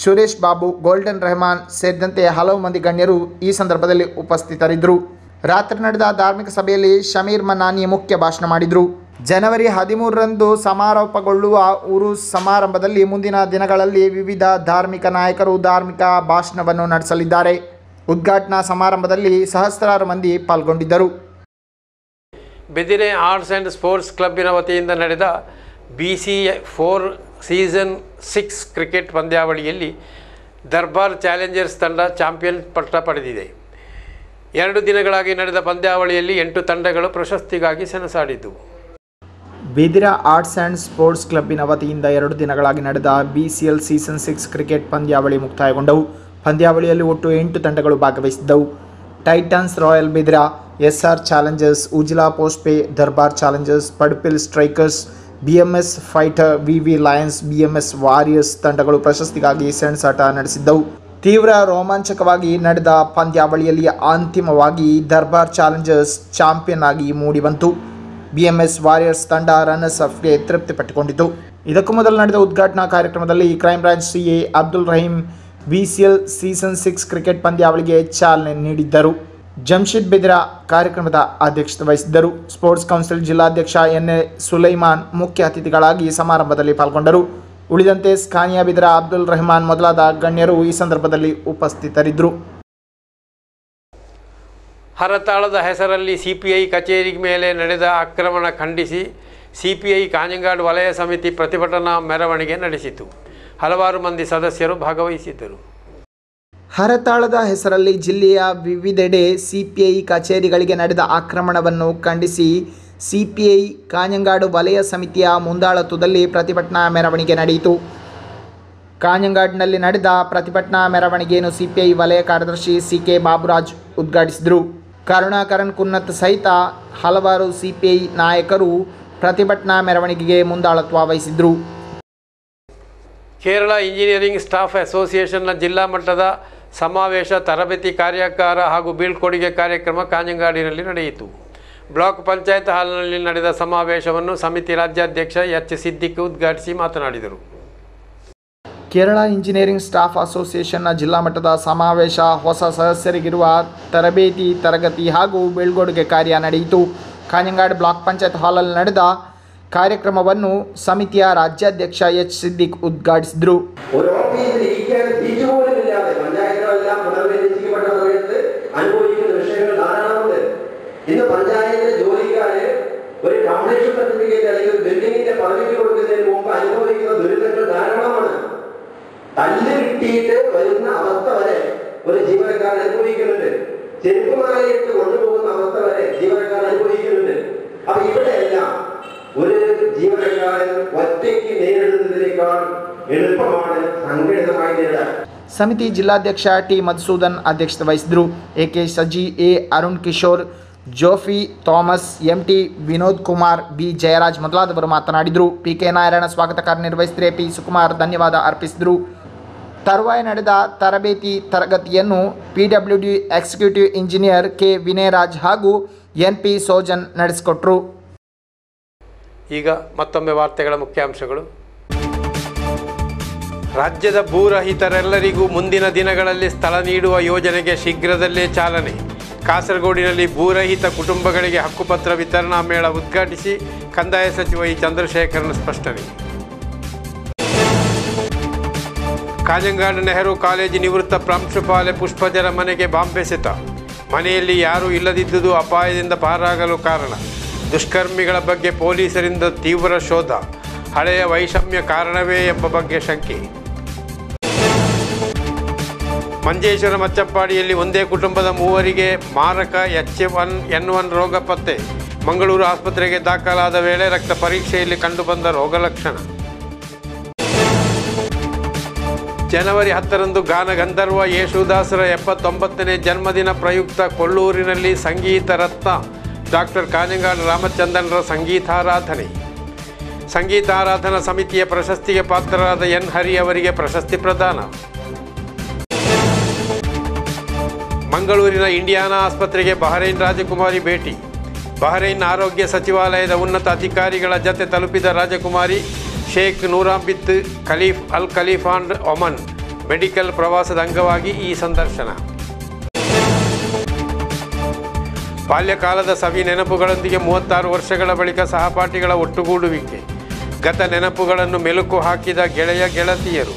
Suresh Babu, golden Rehman ಸೇರಿದಂತೆ ಹಲವು ಮಂದಿ ಗಣ್ಯರು ಈ ಸಂದರ್ಭದಲ್ಲಿ ಉಪಸ್ಥಿತರಿದ್ದರು. ರಾತ್ರಿ ನಡೆದ ಧಾರ್ಮಿಕ ಸಭೆಯಲ್ಲಿ ಶಮೀರ್ ಮನಾನಿ ಮುಖ್ಯ ಭಾಷಣ ಮಾಡಿದರು. ಜನವರಿ 13ರಂದು ಸಮಾರೋಪಗೊಳ್ಳುವ ಉರುಸ್ ಸಮಾರಂಭದಲ್ಲಿ ಮುಂದಿನ ದಿನಗಳಲ್ಲಿ ವಿವಿಧ ಧಾರ್ಮಿಕ ನಾಯಕರು ಧಾರ್ಮಿಕ ಭಾಷಣವನ್ನು ನಡೆಸಲಿದ್ದಾರೆ. ಉದ್ಘಾಟನಾ ಸಮಾರಂಭದಲ್ಲಿ ಸಹಸ್ರಾರು ಮಂದಿ ಪಾಲ್ಗೊಂಡಿದ್ದರು. ಬೆದಿರೆ ಆರ್ಟ್ಸ್ ಆ್ಯಂಡ್ ಸ್ಪೋರ್ಟ್ಸ್ ಕ್ಲಬ್ಬಿನ ವತಿಯಿಂದ ನಡೆದ BC4 ಸೀಸನ್ 6 ಕ್ರಿಕೆಟ್ ಪಂದ್ಯಾವಳಿಯಲ್ಲಿ ದರ್ಬಾರ್ ಚಾಲೆಂಜರ್ಸ್ ತಂಡ ಚಾಂಪಿಯನ್ ಪಟ್ಟ ಪಡೆದಿದೆ. 2 ದಿನಗಳಾಗಿ ನಡೆದ ಪಂದ್ಯಾವಳಿಯಲ್ಲಿ 8 ತಂಡಗಳು ಪ್ರಶಸ್ತಿಗಾಗಿ ಸೆಣಸಾಡಿದ್ದವು. ಬೇದಿರ ಆರ್ಟ್ಸ್ ಆ್ಯಂಡ್ ಸ್ಪೋರ್ಟ್ಸ್ ಕ್ಲಬ್ಬಿನ ವತಿಯಿಂದ 2 ದಿನಗಳಾಗಿ ನಡೆದ BCL ಸೀಸನ್ 6 ಕ್ರಿಕೆಟ್ ಪಂದ್ಯಾವಳಿ ಮುಕ್ತಾಯಗೊಂಡವು. ಪಂದ್ಯಾವಳಿಯಲ್ಲಿ ಒಟ್ಟು 8 ತಂಡಗಳು ಭಾಗವಹಿಸಿದ್ದವು. Titans royal Bedira, SR challengers, Ujila post pay, ದರ್ಬಾರ್ ಚಾಲೆಂಜರ್ಸ್, ಪಡ್ಪಿಲ್ strikers, BMS fighter, VV lions, BMS warriors ತಂಡಗಳು ಪ್ರಶಸ್ತಿಗಾಗಿ ಸೆಣಸಾಟ ನಡೆಸಿದ್ದವು. ತೀವ್ರ ರೋಮಾಂಚಕವಾಗಿ ನಡೆದ ಪಂದ್ಯಾವಳಿಯಲ್ಲಿ ಅಂತಿಮವಾಗಿ ದರ್ಬಾರ್ ಚಾಲೆಂಜರ್ಸ್ ಚಾಂಪಿಯನ್ ಆಗಿ ಮೂಡಿಬಂತು. BMS ವಾರಿಯರ್ಸ್ ತಂಡ ರನ್ನರ್ಸ್ ಅಪ್ಗೆ ತೃಪ್ತಿಪಟ್ಟುಕೊಂಡಿತು. ಇದಕ್ಕೂ ಮೊದಲು ನಡೆದ ಉದ್ಘಾಟನಾ ಕಾರ್ಯಕ್ರಮದಲ್ಲಿ crime branch CA Abdul Rahim BCL season 6 cricket ಪಂದ್ಯಾವಳಿಗೆ ಚಾಲನೆ ನೀಡಿದ್ದರು. ಜಮ್ಶೆದ್ ಬೆದಿರಾ ಕಾರ್ಯಕ್ರಮದ ಅಧ್ಯಕ್ಷತೆ ವಹಿಸಿದ್ದರು. ಸ್ಪೋರ್ಟ್ಸ್ ಕೌನ್ಸಿಲ್ ಜಿಲ್ಲಾಧ್ಯಕ್ಷ N.A. ಸುಲೈಮಾನ್ ಮುಖ್ಯ ಅತಿಥಿಗಳಾಗಿ ಸಮಾರಂಭದಲ್ಲಿ ಪಾಲ್ಗೊಂಡರು. ಉಳಿದಂತೆ ಸ್ಕಾನಿಯಾ ಬೆದಿರಾ ಅಬ್ದುಲ್ ರೆಹಮಾನ್ ಮೊದಲಾದ ಗಣ್ಯರು ಈ ಸಂದರ್ಭದಲ್ಲಿ ಉಪಸ್ಥಿತರಿದ್ದರು. ಹರತಾಳದ ಹೆಸರಲ್ಲಿ CPI ಕಚೇರಿ ಮೇಲೆ ನಡೆದ ಆಕ್ರಮಣ ಖಂಡಿಸಿ CPI ಕಾಂಜಂಗಾಡ್ ವಲಯ ಸಮಿತಿ ಪ್ರತಿಭಟನಾ ಮೆರವಣಿಗೆ ನಡೆಸಿತು. ಹಲವಾರು ಮಂದಿ ಸದಸ್ಯರು ಭಾಗವಹಿಸಿದ್ದರು. ಹರತಾಳದ ಹೆಸರಲ್ಲಿ ಜಿಲ್ಲೆಯ ವಿವಿಧೆಡೆ CPI ಕಚೇರಿಗಳಿಗೆ ನಡೆದ ಆಕ್ರಮಣವನ್ನು ಖಂಡಿಸಿ CPI ಕಾಂಜಂಗಾಡು ವಲಯ ಸಮಿತಿಯ ಮುಂದಾಳತ್ವದಲ್ಲಿ ಪ್ರತಿಭಟನಾ ಮೆರವಣಿಗೆ ನಡೆಯಿತು. ಕಾಂಜಂಗಾಡ್ನಲ್ಲಿ ನಡೆದ ಪ್ರತಿಭಟನಾ ಮೆರವಣಿಗೆಯನ್ನು CPI ವಲಯ ಕಾರ್ಯದರ್ಶಿ CK ಬಾಬುರಾಜ್ ಉದ್ಘಾಟಿಸಿದರು. ಕರುಣಾಕರನ್ ಕುನ್ನತ್ ಸಹಿತ ಹಲವಾರು CPI ನಾಯಕರು ಪ್ರತಿಭಟನಾ ಮೆರವಣಿಗೆಗೆ ಮುಂದಾಳತ್ವ ವಹಿಸಿದರು. ಕೇರಳ ಇಂಜಿನಿಯರಿಂಗ್ ಸ್ಟಾಫ್ ಅಸೋಸಿಯೇಷನ್ನ ಜಿಲ್ಲಾ ಮಟ್ಟದ ಸಮಾವೇಶ, ತರಬೇತಿ ಕಾರ್ಯಾಗಾರ ಹಾಗೂ ಬೀಳ್ಕೊಡುಗೆ ಕಾರ್ಯಕ್ರಮ ಕಾಂಜಂಗಾಡಿನಲ್ಲಿ ನಡೆಯಿತು. ಬ್ಲಾಕ್ ಪಂಚಾಯತ್ ಹಾಲ್ನಲ್ಲಿ ನಡೆದ ಸಮಾವೇಶವನ್ನು ಸಮಿತಿ ರಾಜ್ಯಾಧ್ಯಕ್ಷ H. ಸಿದ್ದಿಕ್ ಉದ್ಘಾಟಿಸಿ ಮಾತನಾಡಿದರು. ಕೇರಳ ಇಂಜಿನಿಯರಿಂಗ್ ಸ್ಟಾಫ್ ಅಸೋಸಿಯೇಷನ್ನ ಜಿಲ್ಲಾ ಮಟ್ಟದ ಸಮಾವೇಶ, ಹೊಸ ಸದಸ್ಯರಿಗಿರುವ ತರಬೇತಿ ತರಗತಿ ಹಾಗೂ ಬೀಳ್ಕೊಡುಗೆ ಕಾರ್ಯ ನಡೆಯಿತು. ಕಾಂಜಂಗಾಡ್ ಬ್ಲಾಕ್ ಪಂಚಾಯತ್ ಹಾಲಲ್ಲಿ ನಡೆದ ಕಾರ್ಯಕ್ರಮವನ್ನು ಸಮಿತಿಯ ರಾಜ್ಯಾಧ್ಯಕ್ಷ H. ಸಿದ್ದಿಕ್ ಉದ್ಘಾಟಿಸಿದರು. ഇന്ന് പഞ്ചായത്തിലെ ജോലിക്കാര് ഒരു കംപ്ലീഷൻ സർട്ടിഫിക്കറ്റ് അല്ലെങ്കിൽ ബിൽഡിങ്ങിന്റെ പദവിക്ക് കൊടുക്കുന്നതിന് മുമ്പ് കിട്ടിയിട്ട് വരുന്ന അവസ്ഥ വരെ ഒരു ജീവനക്കാരൻ അനുഭവിക്കുന്നുണ്ട്. ചെരുപ്പുമാലയിട്ട് കൊണ്ടുപോകുന്ന അവസ്ഥ വരെ ജീവനക്കാരൻ അനുഭവിക്കുന്നുണ്ട്. അപ്പൊ ഇവിടെയെല്ലാം ഒരു ജീവനക്കാരൻ ഒറ്റയ്ക്ക് നേരിടുന്നതിനേക്കാൾ എളുപ്പമാണ് സംഘടിതമായി നേരിടാൻ. ಸಮಿತಿ ಜಿಲ್ಲಾಧ್ಯಕ್ಷ ಟಿ ಮಧುಸೂದನ್ ಅಧ್ಯಕ್ಷತೆ ವಹಿಸಿದರು. AK Saji, A Arun Kishore, Jophy Thomas, MT Vinod Kumar, B Jayaraj ಮೊದಲಾದವರು ಮಾತನಾಡಿದರು. ಪಿಕೆ ನಾರಾಯಣ ಸ್ವಾಗತ ಕಾರ್ಯನಿರ್ವಹಿಸಿದರೆ ಪಿ ಸುಕುಮಾರ್ ಧನ್ಯವಾದ ಅರ್ಪಿಸಿದರು. ತರುವಾಯ ನಡೆದ ತರಬೇತಿ ತರಗತಿಯನ್ನು PWD executive engineer K Vinayaraj ಹಾಗೂ NP ಸೋಜನ್ ನಡೆಸಿಕೊಟ್ಟರು. ಈಗ ಮತ್ತೊಮ್ಮೆ ವಾರ್ತೆಗಳ ಮುಖ್ಯಾಂಶಗಳು. ರಾಜ್ಯದ ಭೂರಹಿತರೆಲ್ಲರಿಗೂ ಮುಂದಿನ ದಿನಗಳಲ್ಲಿ ಸ್ಥಳ ನೀಡುವ ಯೋಜನೆಗೆ ಶೀಘ್ರದಲ್ಲೇ ಚಾಲನೆ. ಕಾಸರಗೋಡಿನಲ್ಲಿ ಭೂರಹಿತ ಕುಟುಂಬಗಳಿಗೆ ಹಕ್ಕುಪತ್ರ ವಿತರಣಾ ಮೇಳ ಉದ್ಘಾಟಿಸಿ ಕಂದಾಯ ಸಚಿವ ಇ ಚಂದ್ರಶೇಖರನ್ ಸ್ಪಷ್ಟನೆ. ಕಾಜಂಗಾಡು ನೆಹರು ಕಾಲೇಜು ನಿವೃತ್ತ ಪ್ರಾಂಶುಪಾಲೆ ಪುಷ್ಪಜರ ಮನೆಗೆ ಬಾಂಬ್ ಎಸೆತ. ಮನೆಯಲ್ಲಿ ಯಾರೂ ಇಲ್ಲದಿದ್ದುದು ಅಪಾಯದಿಂದ ಪಾರಾಗಲು ಕಾರಣ. ದುಷ್ಕರ್ಮಿಗಳ ಬಗ್ಗೆ ಪೊಲೀಸರಿಂದ ತೀವ್ರ ಶೋಧ. ಹಳೆಯ ವೈಷಮ್ಯ ಕಾರಣವೇ ಎಂಬ ಬಗ್ಗೆ ಶಂಕೆ. ಮಂಜೇಶ್ವರ ಮಚ್ಚಪ್ಪಾಡಿಯಲ್ಲಿ ಒಂದೇ ಕುಟುಂಬದ 3 ಮಾರಕ H1N1 ರೋಗ ಪತ್ತೆ. ಮಂಗಳೂರು ಆಸ್ಪತ್ರೆಗೆ ದಾಖಲಾದ ವೇಳೆ ರಕ್ತ ಪರೀಕ್ಷೆಯಲ್ಲಿ ಕಂಡುಬಂದ ರೋಗ ಲಕ್ಷಣ. ಜನವರಿ 10ರಂದು ಗಾನ ಗಂಧರ್ವ ಯೇಸುದಾಸರ 79ನೇ ಜನ್ಮದಿನ ಪ್ರಯುಕ್ತ ಕೊಳ್ಳೂರಿನಲ್ಲಿ ಸಂಗೀತ ರತ್ನ ಡಾಕ್ಟರ್ ಕಾಜಂಗಾಡು ರಾಮಚಂದ್ರನ್ರ ಸಂಗೀತಾರಾಧನೆ. ಸಂಗೀತಾರಾಧನಾ ಸಮಿತಿಯ ಪ್ರಶಸ್ತಿಗೆ ಪಾತ್ರರಾದ ಎನ್ ಹರಿ ಅವರಿಗೆ ಪ್ರಶಸ್ತಿ ಪ್ರದಾನ. ಮಂಗಳೂರಿನ ಇಂಡಿಯಾನಾ ಆಸ್ಪತ್ರೆಗೆ ಬಹರೈನ್ ರಾಜಕುಮಾರಿ ಭೇಟಿ. ಬಹರೈನ್ ಆರೋಗ್ಯ ಸಚಿವಾಲಯದ ಉನ್ನತ ಅಧಿಕಾರಿಗಳ ಜತೆ ತಲುಪಿದ ರಾಜಕುಮಾರಿ ಶೇಖ್ ನೂರಾಂಬಿತ್ ಖಲೀಫ್ ಅಲ್ ಖಲೀಫಾಂಡ್ ಒಮನ್ ಮೆಡಿಕಲ್ ಪ್ರವಾಸದ ಅಂಗವಾಗಿ ಈ ಸಂದರ್ಶನ. ಬಾಲ್ಯಕಾಲದ ಸವಿ ನೆನಪುಗಳೊಂದಿಗೆ 36 ವರ್ಷಗಳ ಬಳಿಕ ಸಹಪಾಠಿಗಳ ಒಟ್ಟುಗೂಡುವಿಕೆ. ಗತ ನೆನಪುಗಳನ್ನು ಮೆಲುಕು ಹಾಕಿದ ಗೆಳೆಯ ಗೆಳತಿಯರು.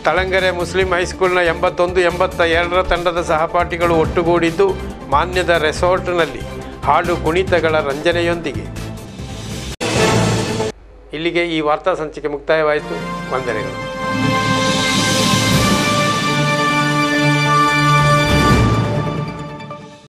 ತಳಂಗೆರೆ ಮುಸ್ಲಿಂ ಹೈಸ್ಕೂಲ್ನ 81-82ರ ತಂಡದ ಸಹಪಾಠಿಗಳು ಒಟ್ಟುಗೂಡಿದ್ದು ಮಾನ್ಯದ ರೆಸಾರ್ಟ್ನಲ್ಲಿ ಹಾಡು ಕುಣಿತಗಳ ರಂಜನೆಯೊಂದಿಗೆ. ಇಲ್ಲಿಗೆ ಈ ವಾರ್ತಾ ಸಂಚಿಕೆ ಮುಕ್ತಾಯವಾಯಿತು. ವಂದನೆಗಳು.